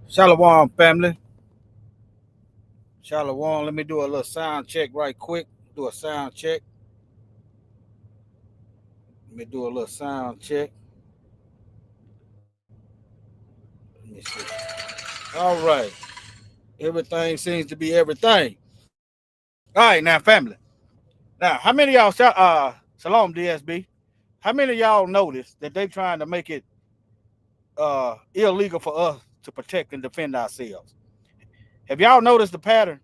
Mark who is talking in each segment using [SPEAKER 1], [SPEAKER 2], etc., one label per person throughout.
[SPEAKER 1] Shalom, family. Shalom. Let me do a little sound check right quick. Do a sound check. Let me do a little sound check. Let me see. All right. Everything seems to be everything. All right, now, family. Now, how many of y'all, Shalom, DSB? How many of y'all notice that they trying to make it illegal for us to protect and defend ourselves? Have y'all noticed the pattern?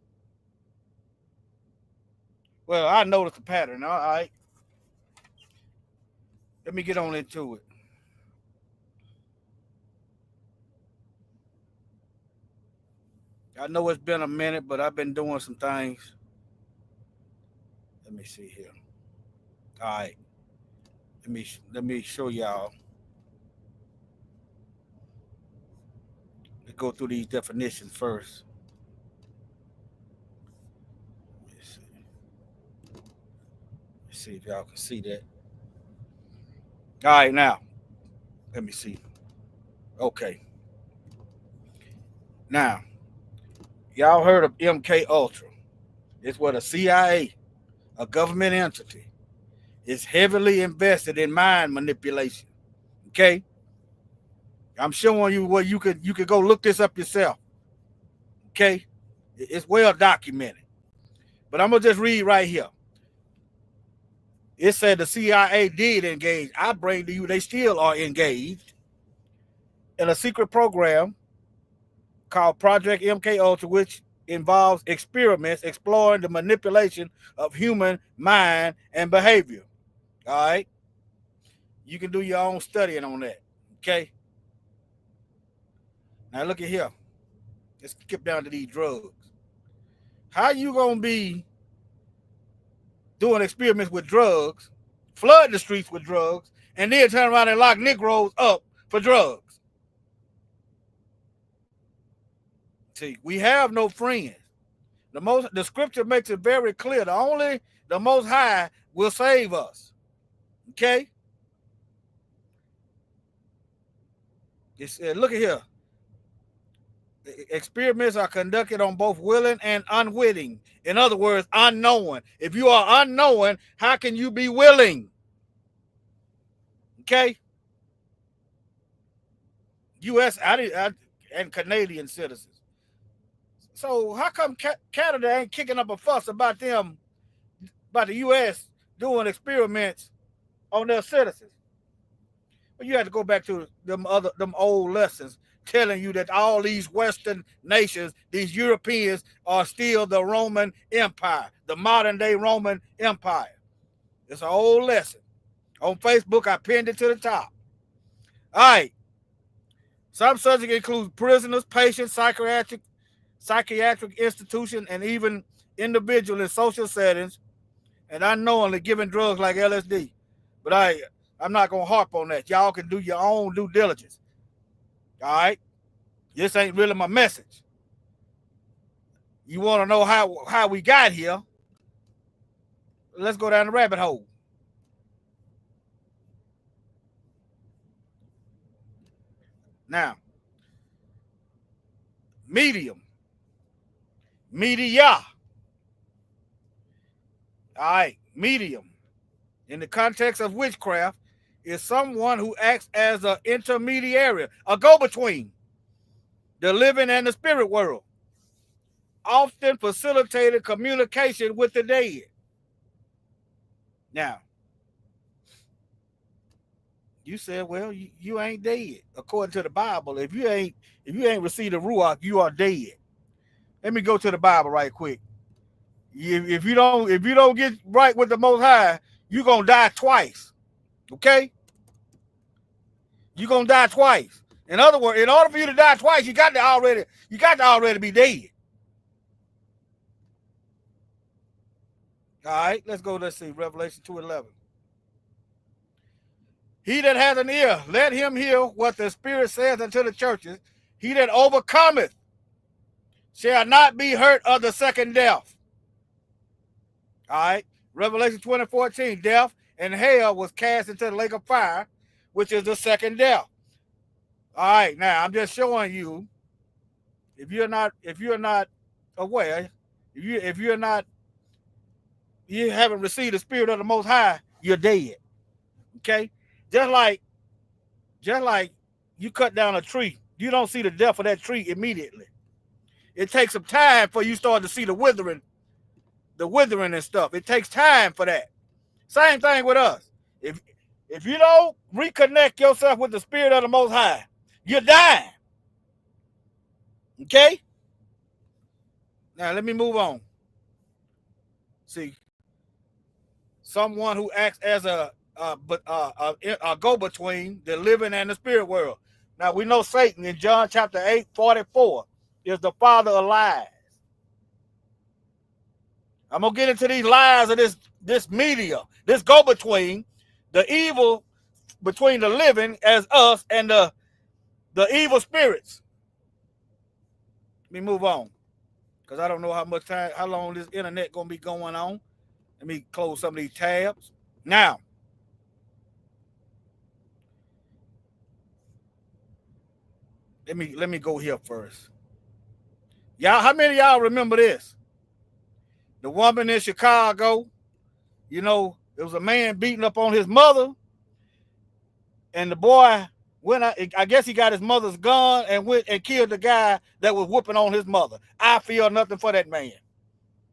[SPEAKER 1] Well, I noticed the pattern. All right. Let me get on into it. I know it's been a minute, but I've been doing some things. Let me see here. All right. Let me show y'all. Let's go through these definitions first. Let me see. Let's see if y'all can see that. All right, now let me see. Okay, now y'all heard of MK Ultra? It's what a CIA, a government entity, is heavily invested in mind manipulation. Okay, I'm showing you where you could go look this up yourself. Okay, it's well documented. But I'm gonna just read right here. It said the CIA did engage. I bring to you, they still are engaged in a secret program called Project MK Ultra, which involves experiments exploring the manipulation of human mind and behavior. All right, you can do your own studying on that. Okay, now look at here. Let's skip down to these drugs. How you gonna be doing experiments with drugs, flood the streets with drugs, and then turn around and lock Negroes up for drugs? See, we have no friends. The scripture makes it very clear. The Most High will save us. Okay. Look at here. Experiments are conducted on both willing and unwitting. In other words, unknowing. If you are unknowing, how can you be willing? Okay. U.S. and Canadian citizens. So how come Canada ain't kicking up a fuss about the U.S. doing experiments on their citizens? Well, you have to go back to them old lessons telling you that all these Western nations, these Europeans, are still the Roman Empire, the modern day Roman Empire. It's an old lesson. On Facebook, I pinned it to the top. All right. Some subjects include prisoners, patients, psychiatric institutions, and even individuals in social settings, and unknowingly giving drugs like LSD. But I'm not gonna harp on that. Y'all can do your own due diligence. All right, this ain't really my message. You want to know how we got here? Let's go down the rabbit hole. Now, media. All right, medium. In the context of witchcraft, is someone who acts as an intermediary, a go-between, the living and the spirit world, often facilitated communication with the dead. Now, you said, well, you ain't dead. According to the Bible, if you ain't received the Ruach, you are dead. Let me go to the Bible right quick. If you don't get right with the Most High, you're gonna die twice. Okay? You're gonna die twice. In other words, in order for you to die twice, you got to already be dead. All right, let's see, Revelation 2:11. He that has an ear, let him hear what the Spirit says unto the churches. He that overcometh shall not be hurt of the second death. All right, Revelation 20:14, death and hell was cast into the lake of fire, which is the second death. All right, now I'm just showing you If you're not aware, you haven't received the spirit of the Most High, you're dead. Okay, just like you cut down a tree, you don't see the death of that tree immediately. It takes some time for you start to see the withering and stuff. It takes time for that. Same thing with us. If you don't reconnect yourself with the spirit of the Most High, you're dying. Okay? Now let me move on. See, someone who acts as a go-between the living and the spirit world. Now we know Satan in John chapter 8:44 is the father of lies. I'm gonna get into these lies of this media, this go-between, the evil between the living as us and the evil spirits. Let me move on, because I don't know how long this internet gonna be going on. Let me close some of these tabs. Now, let me go here first. Y'all, how many of y'all remember this? The woman in Chicago, you know, there was a man beating up on his mother, and the boy went out, I guess he got his mother's gun and went and killed the guy that was whooping on his mother. I feel nothing for that man.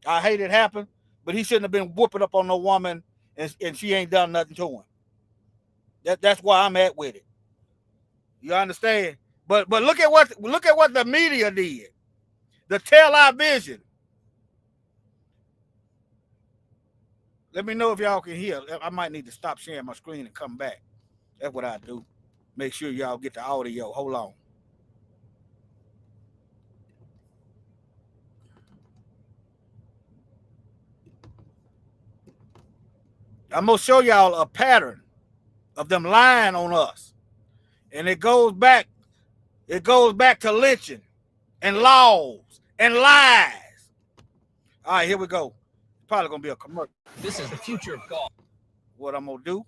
[SPEAKER 1] I hate it happened, but he shouldn't have been whooping up on no woman and she ain't done nothing to him. That's where I'm at with it. You understand? But look at what the media did. The television. Let me know if y'all can hear. I might need to stop sharing my screen and come back. That's what I do. Make sure y'all get the audio. Hold on. I'm going to show y'all a pattern of them lying on us. And it goes back to lynching and laws and lies. All right, here we go. It's probably going to be a commercial.
[SPEAKER 2] This is the future of golf.
[SPEAKER 1] What I'm going to do,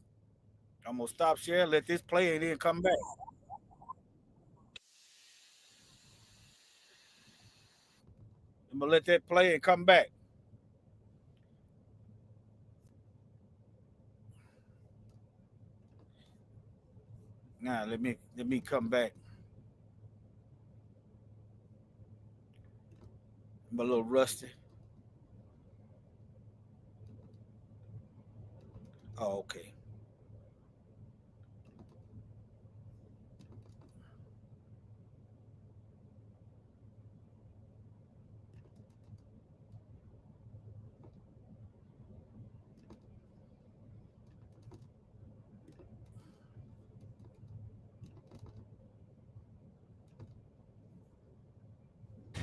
[SPEAKER 1] I'm going to stop sharing, let this play, and then come back. I'm going to let that play and come back. Now, let me come back. I'm a little rusty. Oh, okay.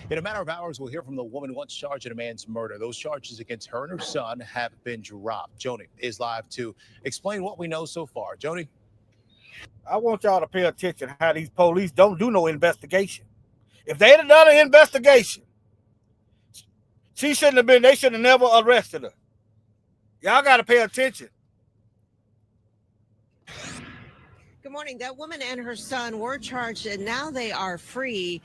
[SPEAKER 2] In a matter of hours, we'll hear from the woman once charged in a man's murder. Those charges against her and her son have been dropped. Joni is live to explain what we know so far. Joni?
[SPEAKER 1] I want y'all to pay attention how these police don't do no investigation. If they'd have done an investigation, they should have never arrested her. Y'all got to pay attention.
[SPEAKER 3] Good morning. That woman and her son were charged, and now they are free.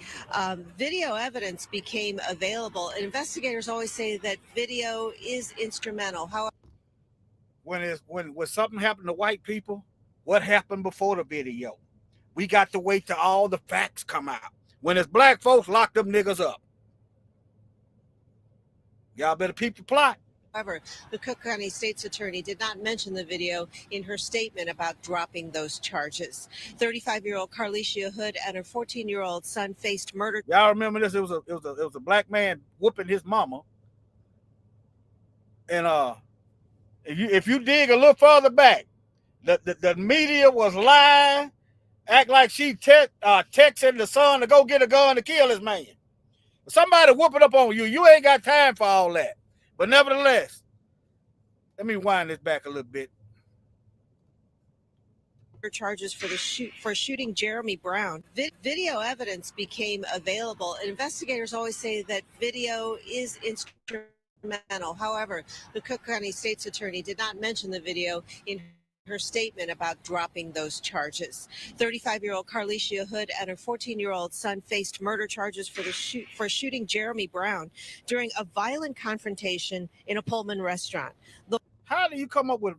[SPEAKER 3] Video evidence became available. Investigators always say that video is instrumental. However,
[SPEAKER 1] when something happened to white people, what happened before the video? We got to wait till all the facts come out. When it's black folks, lock them niggas up. Y'all better peep the plot.
[SPEAKER 3] However, the Cook County State's attorney did not mention the video in her statement about dropping those charges. 35-year-old Carlicia Hood and her 14-year-old son faced murder.
[SPEAKER 1] Y'all remember this? It was a black man whooping his mama. And if you dig a little further back, the media was lying, act like she texting the son to go get a gun to kill his man. Somebody whooping up on you. You ain't got time for all that. But nevertheless, let me wind this back a little bit.
[SPEAKER 3] Charges for shooting Jeremy Brown. Video evidence became available. Investigators always say that video is instrumental. However, the Cook County State's attorney did not mention the video in her statement about dropping those charges. 35-year-old Carlicia Hood and her 14-year-old son faced murder charges for shooting Jeremy Brown during a violent confrontation in a Pullman restaurant.
[SPEAKER 1] How do you come up with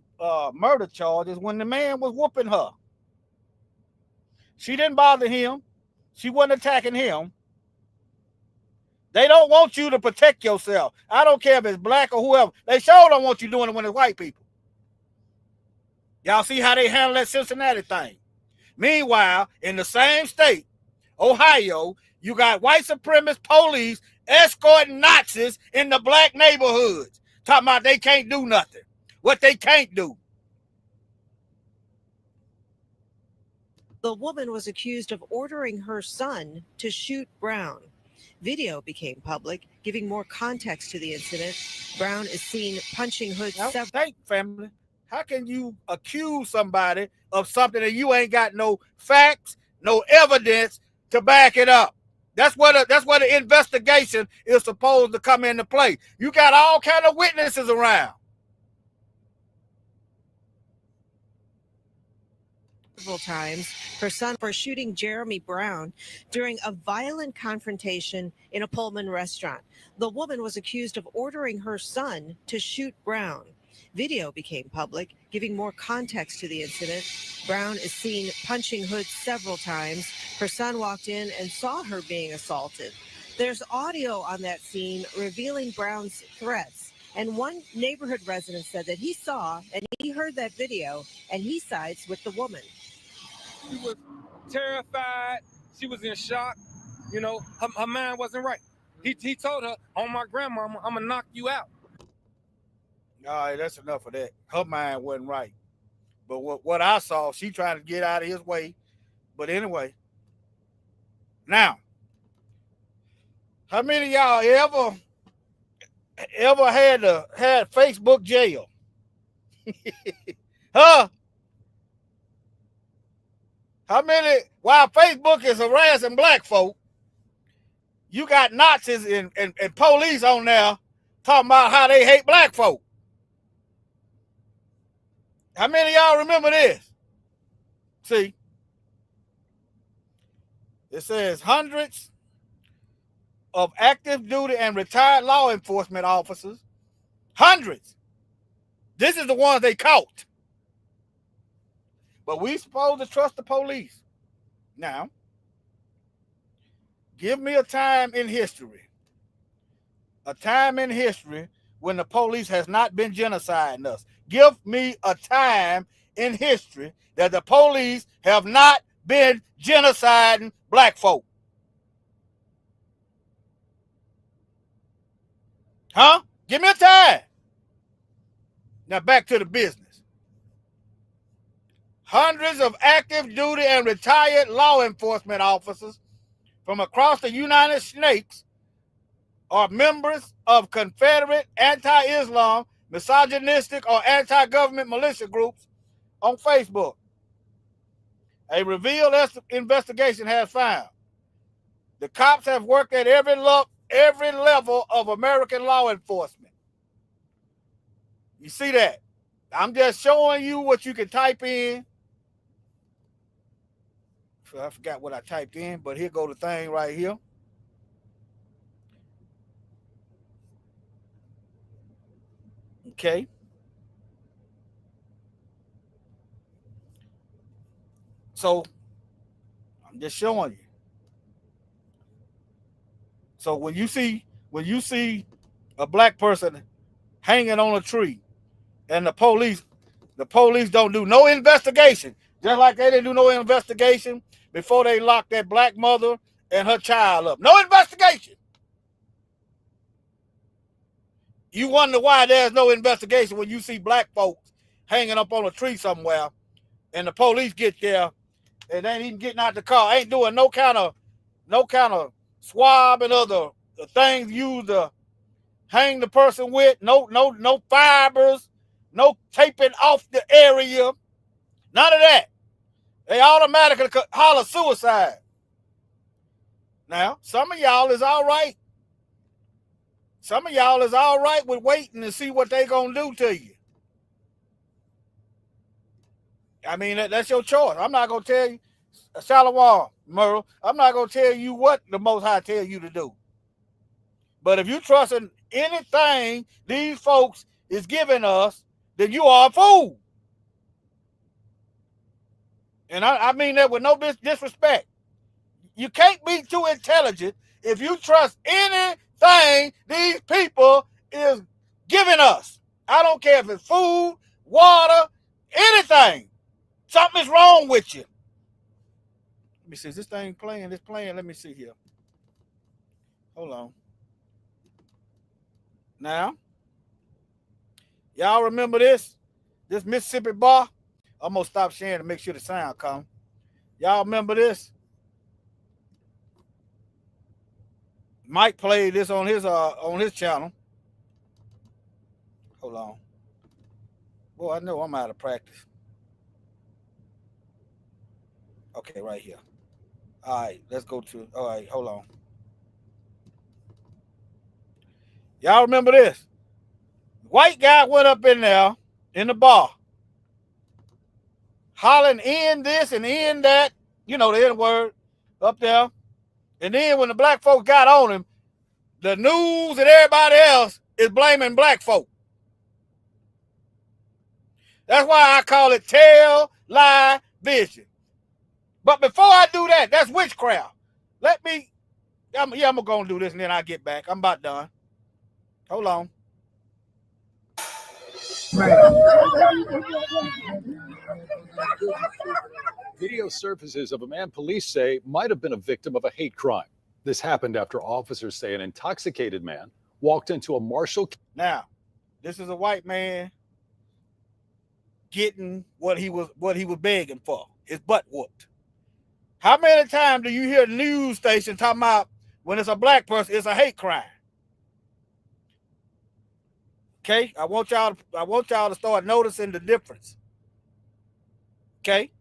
[SPEAKER 1] murder charges when the man was whooping her? She didn't bother him. She wasn't attacking him. They don't want you to protect yourself. I don't care if it's black or whoever. They sure don't want you doing it when it's white people. Y'all see how they handle that Cincinnati thing. Meanwhile, in the same state, Ohio, you got white supremacist police escorting Nazis in the black neighborhoods. Talking about they can't do nothing. What they can't do.
[SPEAKER 3] The woman was accused of ordering her son to shoot Brown. Video became public, giving more context to the incident. Brown is seen punching Hood.
[SPEAKER 1] Thank family. How can you accuse somebody of something that you ain't got no facts, no evidence to back it up? That's where the investigation is supposed to come into play. You got all kind of witnesses around.
[SPEAKER 3] Several times, her son for shooting Jeremy Brown during a violent confrontation in a Pullman restaurant. The woman was accused of ordering her son to shoot Brown. Video became public, giving more context to the incident. Brown is seen punching Hood several times. Her son walked in and saw her being assaulted. There's audio on that scene revealing Brown's threats. And one neighborhood resident said that he saw and he heard that video and he sides with the woman.
[SPEAKER 4] She was terrified. She was in shock. You know, her mind wasn't right. He told her, on my grandmama, I'm going to knock you out.
[SPEAKER 1] All right, that's enough of that. Her mind wasn't right. But what I saw, she trying to get out of his way. But anyway. Now, how many of y'all ever had Facebook jail? Huh? How many, while Facebook is harassing black folk, you got Nazis and police on there talking about how they hate black folk? How many of y'all remember this? See, it says hundreds of active duty and retired law enforcement officers. Hundreds. This is the ones they caught. But we supposed to trust the police. Now, give me a time in history. A time in history when the police has not been genociding us. Give me a time in history that the police have not been genociding black folk. Huh? Give me a time. Now back to the business. Hundreds of active duty and retired law enforcement officers from across the United States are members of Confederate, anti-Islam, misogynistic, or anti-government militia groups on Facebook. A revealed investigation has found the cops have worked at every level of American law enforcement. You see that? I'm just showing you what you can type in. I forgot what I typed in, but here go the thing right here. Okay. So I'm just showing you. So when you see a black person hanging on a tree and the police don't do no investigation, just like they didn't do no investigation before they locked that black mother and her child up. No investigation. You wonder why there's no investigation when you see black folks hanging up on a tree somewhere and the police get there and they ain't even getting out the car, ain't doing no kind of swab and other things used to hang the person with, no fibers, no taping off the area, none of that. They automatically holler suicide. Now, some of y'all is all right. Some of y'all is all right with waiting to see what they gonna do to you. I mean, that's your choice. I'm not going to tell you, Shalom, Merle, I'm not going to tell you what the Most High tell you to do. But if you trust in anything these folks is giving us, then you are a fool. And I mean that with no disrespect. You can't be too intelligent if you trust anything these people is giving us. I don't care if it's food, water, anything. Something's wrong with you. Let me see. Is this thing playing? It's playing. Let me see here. Hold on. Now, y'all remember this? This Mississippi bar? I'm going to stop sharing to make sure the sound comes. Y'all remember this? Mike played this on his channel. Hold on. Boy, I know I'm out of practice. Okay, right here. All right, let's go to. All right, hold on. Y'all remember this? White guy went up in there in the bar, hollering in this and in that, you know, the N word up there. And then when the black folks got on him, the news and everybody else is blaming black folk. That's why I call it tell, lie, vision. But before I do that, that's witchcraft. I'm going to do this and then I'll get back. I'm about done. Hold on.
[SPEAKER 5] Video surfaces of a man police say might have been a victim of a hate crime. This happened after officers say an intoxicated man walked into a Marshall.
[SPEAKER 1] Now, this is a white man getting what he was begging for. His butt whooped. How many times do you hear a news station talking about when it's a black person, it's a hate crime? Okay, I want y'all to start noticing the difference. Okay.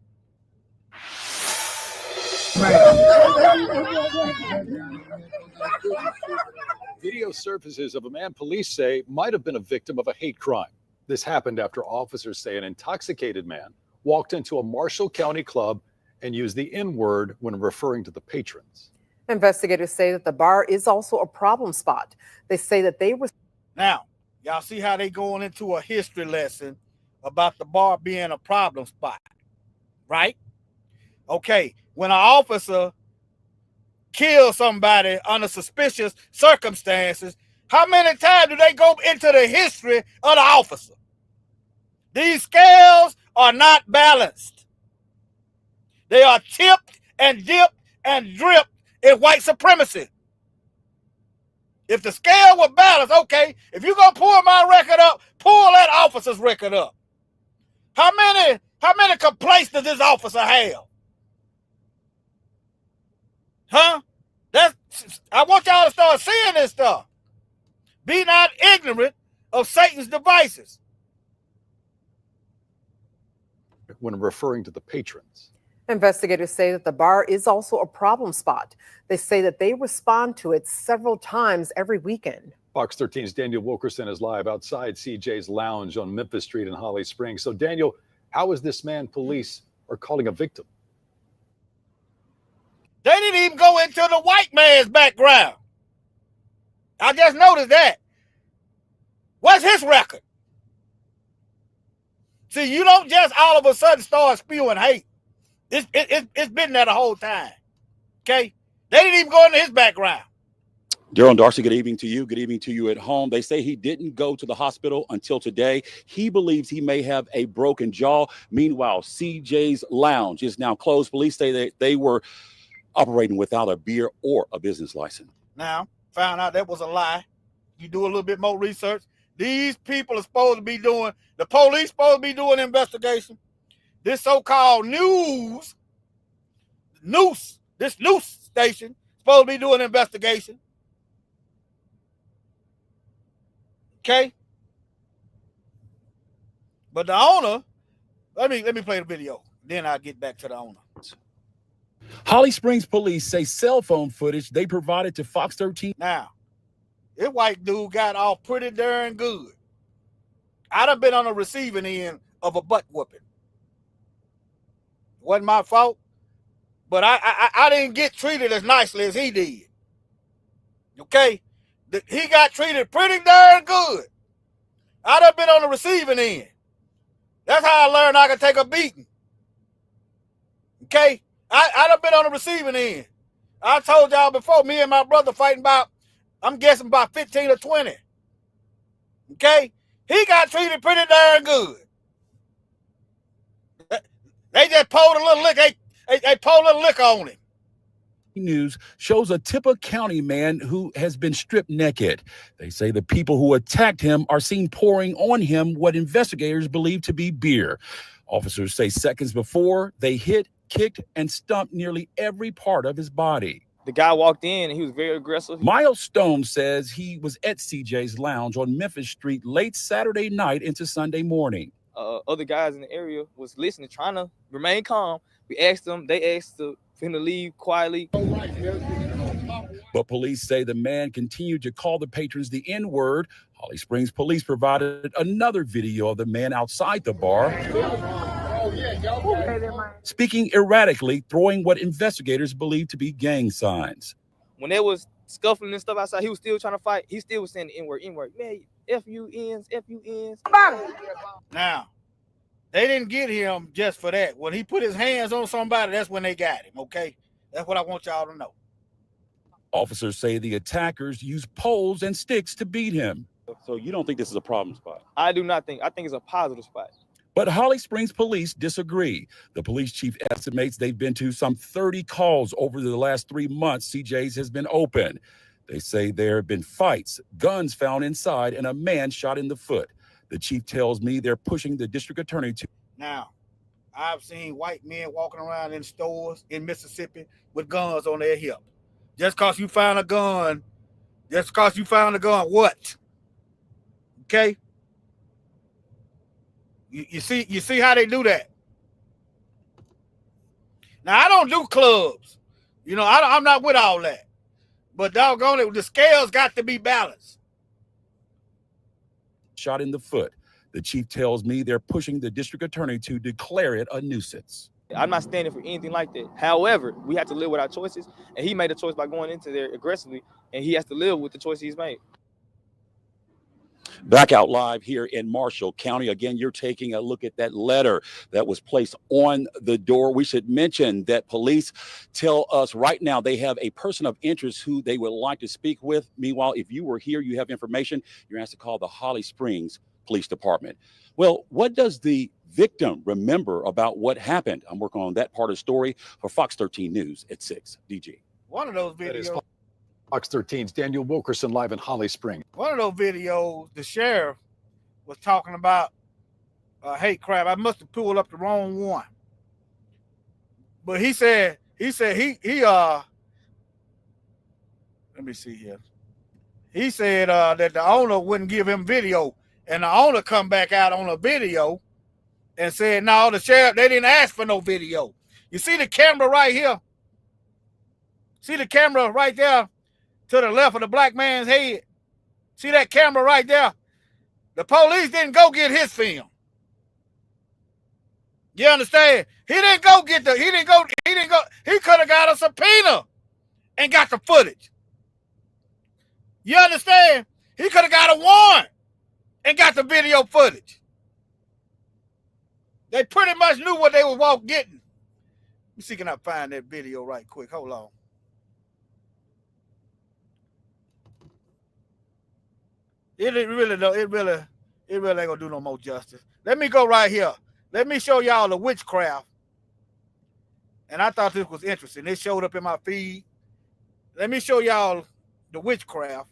[SPEAKER 5] Video surfaces of a man police say might have been a victim of a hate crime. This happened after officers say an intoxicated man walked into a Marshall County club and used the N-word when referring to the patrons.
[SPEAKER 6] Investigators say that the bar is also a problem spot. They say that they were.
[SPEAKER 1] Now, y'all see how they going into a history lesson about the bar being a problem spot, right? Okay, when an officer kills somebody under suspicious circumstances, how many times do they go into the history of the officer? These scales are not balanced. They are tipped and dipped and dripped in white supremacy. If the scale were balanced, okay, if you're going to pull my record up, pull that officer's record up. How many complaints does this officer have? Huh? I want y'all to start seeing this stuff. Be not ignorant of Satan's devices.
[SPEAKER 5] When referring to the patrons.
[SPEAKER 6] Investigators say that the bar is also a problem spot. They say that they respond to it several times every weekend.
[SPEAKER 5] Fox 13's Daniel Wilkerson is live outside CJ's Lounge on Memphis Street in Holly Springs. So, Daniel, how is this man police are calling a victim?
[SPEAKER 1] They didn't even go into the white man's background. I just noticed that. What's his record? See, you don't just all of a sudden start spewing hate. It's been there the whole time. Okay? They didn't even go into his background.
[SPEAKER 7] Daryl and Darcy, good evening to you. Good evening to you at home. They say he didn't go to the hospital until today. He believes he may have a broken jaw. Meanwhile, CJ's Lounge is now closed. Police say that they were operating without a beer or a business license.
[SPEAKER 1] Now, found out that was a lie. You do a little bit more research. These people are supposed to be doing, the police supposed to be doing investigation. This so-called news station supposed to be doing investigation. Okay? But the owner, let me play the video. Then I'll get back to the owner.
[SPEAKER 8] Holly Springs police say cell phone footage they provided to Fox 13.
[SPEAKER 1] Now, this white dude got off pretty darn good. I done been on the receiving end of a butt whooping. Wasn't my fault. But I didn't get treated as nicely as he did. Okay? He got treated pretty darn good. I done been on the receiving end. That's how I learned I could take a beating. Okay? I done been on the receiving end. I told y'all before, me and my brother fighting about, I'm guessing about 15 or 20. Okay? He got treated pretty darn good. They just pulled a little lick. They pulled a little lick on him.
[SPEAKER 8] News shows a Tippah County man who has been stripped naked. They say the people who attacked him are seen pouring on him what investigators believe to be beer. Officers say seconds before, they hit, kicked, and stumped nearly every part of his body.
[SPEAKER 9] The guy walked in and he was very aggressive.
[SPEAKER 8] Miles Stone says he was at CJ's Lounge on Memphis Street late Saturday night into Sunday morning.
[SPEAKER 9] Other guys in the area was listening, trying to remain calm. We asked them, they asked for him to leave quietly.
[SPEAKER 8] But police say the man continued to call the patrons the N-word. Holly Springs police provided another video of the man outside the bar, speaking erratically, throwing what investigators believe to be gang signs.
[SPEAKER 9] When there was scuffling and stuff outside, he was still trying to fight. He still was saying the N-word, N-word. Man, F-U-Ns, F-U-Ns.
[SPEAKER 1] Now, they didn't get him just for that. When he put his hands on somebody, that's when they got him, okay? That's what I want y'all to know.
[SPEAKER 8] Officers say the attackers used poles and sticks to beat him.
[SPEAKER 7] So you don't think this is a problem spot?
[SPEAKER 9] I do not think. I think it's a positive spot.
[SPEAKER 8] But Holly Springs police disagree. The police chief estimates they've been to some 30 calls over the last 3 months CJ's has been open. They say there have been fights, guns found inside, and a man shot in the foot. The chief tells me they're pushing the district attorney to.
[SPEAKER 1] Now, I've seen white men walking around in stores in Mississippi with guns on their hip. Just because you found a gun, what? Okay? You see how they do that? Now, I don't do clubs. You know, I'm not with all that. But doggone it, the scales got to be balanced.
[SPEAKER 8] Shot in the foot. The chief tells me they're pushing the district attorney to declare it a nuisance.
[SPEAKER 9] I'm not standing for anything like that. However, we have to live with our choices, and he made a choice by going into there aggressively, and he has to live with the choice he's made.
[SPEAKER 7] Back out live here in Marshall County. Again, you're taking a look at that letter that was placed on the door. We should mention that police tell us right now they have a person of interest who they would like to speak with. Meanwhile, if you were here, you have information, you're asked to call the Holly Springs Police Department. Well, what does the victim remember about what happened? I'm working on that part of the story for Fox 13 News at 6. DG.
[SPEAKER 1] One of those videos.
[SPEAKER 5] Fox 13's Daniel Wilkerson live in Holly Springs.
[SPEAKER 1] One of those videos, the sheriff was talking about hate crime. I must have pulled up the wrong one. But he said let me see here. He said that the owner wouldn't give him video, and the owner come back out on a video and said, no, the sheriff, they didn't ask for no video. You see the camera right here? See the camera right there? To the left of the black man's head. See that camera right there? The police didn't go get his film. You understand? He could have got a subpoena and got the footage. You understand? He could have got a warrant and got the video footage. They pretty much knew what they were getting. Let me see, can I find that video right quick? Hold on. It really ain't gonna do no more justice. Let me go right here. Let me show y'all the witchcraft. And I thought this was interesting. It showed up in my feed. Let me show y'all the witchcraft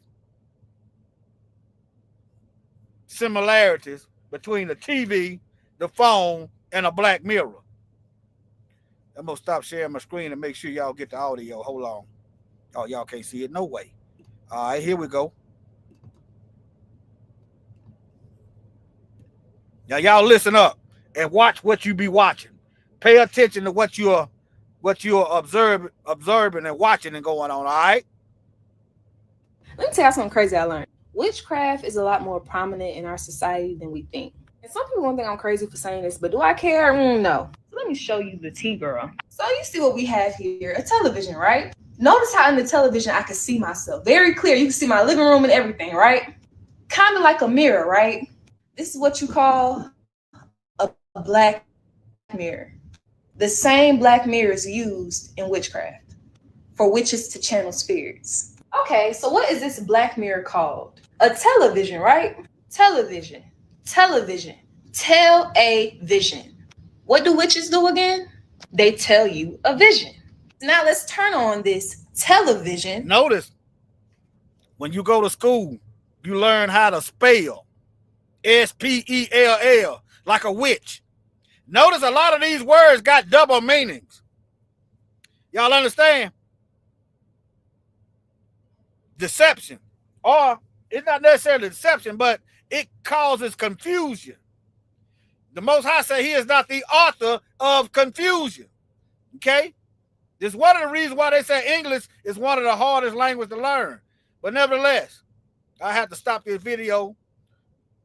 [SPEAKER 1] similarities between the TV, the phone, and a black mirror. I'm gonna stop sharing my screen and make sure y'all get the audio. Hold on. Oh, y'all can't see it? No way. All right, here we go. Now y'all listen up and watch what you be watching. Pay attention to what you're observing and watching and going on, all right?
[SPEAKER 10] Let me tell you something crazy I learned. Witchcraft is a lot more prominent in our society than we think. And some people won't think I'm crazy for saying this, but do I care? No. So let let me show you the T-girl. So you see what we have here, a television, right? Notice how in the television I can see myself very clear. You can see my living room and everything, right? Kind of like a mirror, right? This is what you call a black mirror. The same black mirror is used in witchcraft for witches to channel spirits. Okay, so what is this black mirror called? A television, right? Television, television, tell a vision. What do witches do again? They tell you a vision. Now let's turn on this television.
[SPEAKER 1] Notice when you go to school, you learn how to spell S-P-E-L-L like a witch. Notice a lot of these words got double meanings. Y'all understand? Deception. Or it's not necessarily deception, but it causes confusion. The Most High say he is not the author of confusion. Okay? This is one of the reasons why they say English is one of the hardest languages to learn. But nevertheless, I have to stop this video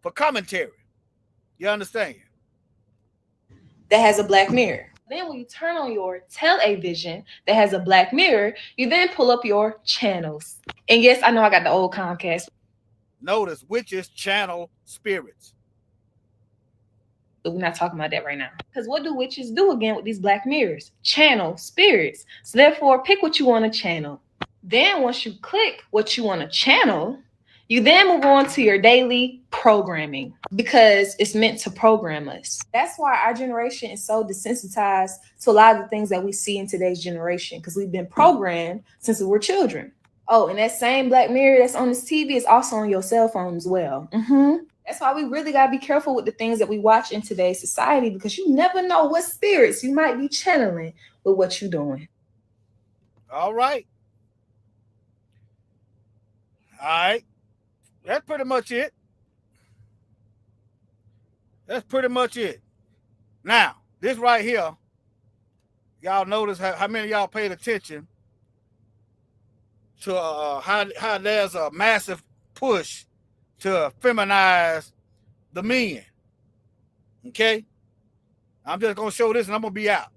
[SPEAKER 1] for commentary. You understand?
[SPEAKER 10] That has a black mirror. Then when you turn on your television that has a black mirror, you then pull up your channels. And yes, I know I got the old Comcast.
[SPEAKER 1] Notice witches channel spirits.
[SPEAKER 10] But we're not talking about that right now. Because what do witches do again with these black mirrors? Channel spirits. So therefore, pick what you want to channel. Then once you click what you want to channel, you then move on to your daily programming because it's meant to program us. That's why our generation is so desensitized to a lot of the things that we see in today's generation because we've been programmed since we were children. Oh, and that same black mirror that's on this TV is also on your cell phone as well. That's why we really got to be careful with the things that we watch in today's society because you never know what spirits you might be channeling with what you're doing.
[SPEAKER 1] All right. All right. That's pretty much it. That's pretty much it. Now, this right here, y'all notice how many of y'all paid attention to how there's a massive push to feminize the men. Okay? I'm just going to show this and I'm going to be out.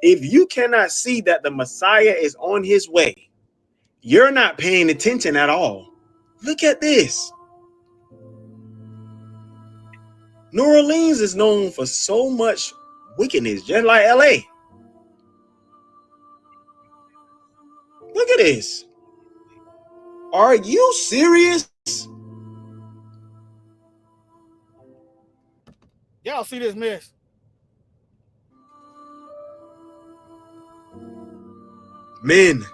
[SPEAKER 11] If you cannot see that the Messiah is on his way, you're not paying attention at all. Look at this. New Orleans is known for so much wickedness, just like LA. Look at this. Are you serious?
[SPEAKER 1] Y'all see this mess?
[SPEAKER 11] Men.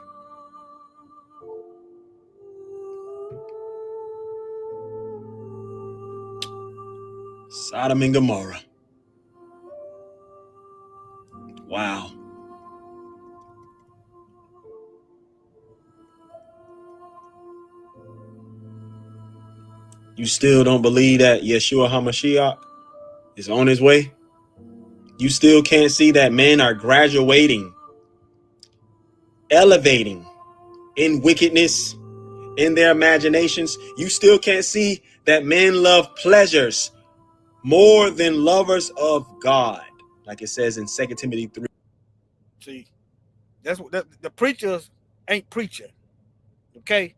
[SPEAKER 11] Sodom and Gomorrah. Wow. You still don't believe that Yeshua HaMashiach is on his way? You still can't see that men are graduating, elevating in wickedness, in their imaginations? You still can't see that men love pleasures more than lovers of God, like it says in 2 Timothy 3.
[SPEAKER 1] See, that's what the preachers ain't preaching. Okay?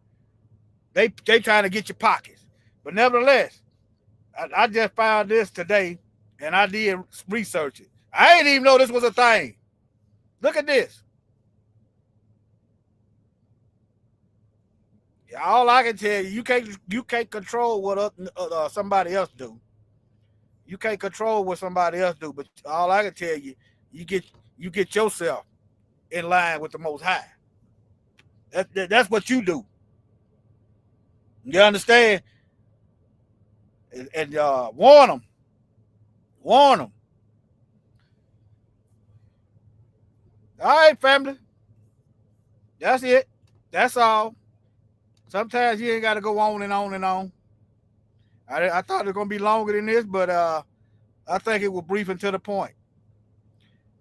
[SPEAKER 1] They trying to get your pockets. But nevertheless, I just found this today and I did research it. I didn't even know this was a thing. Look at this. Yeah, all I can tell you, you can't control what somebody else do. You can't control what somebody else do, but all I can tell you, you get yourself in line with the Most High. That's what you do. You understand? And warn them. Warn them. All right, family. That's it. That's all. Sometimes you ain't got to go on and on and on. I thought it was going to be longer than this, but I think it was brief and to the point.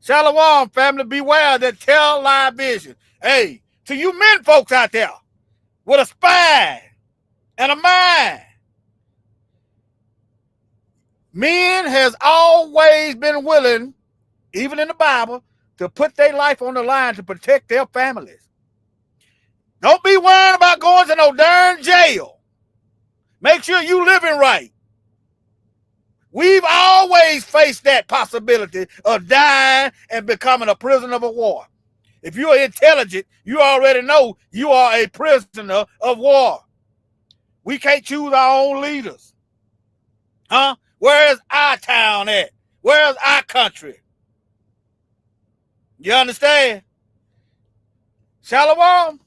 [SPEAKER 1] Shalom, family, beware that tell lie vision. Hey, to you men folks out there with a spine and a mind, men has always been willing, even in the Bible, to put their life on the line to protect their families. Don't be worrying about going to no darn jail. Make sure you living right. We've always faced that possibility of dying and becoming a prisoner of war. If you are intelligent, you already know you are a prisoner of war. We can't choose our own leaders. Huh? Where's our town at? Where's our country? You understand? Shalom.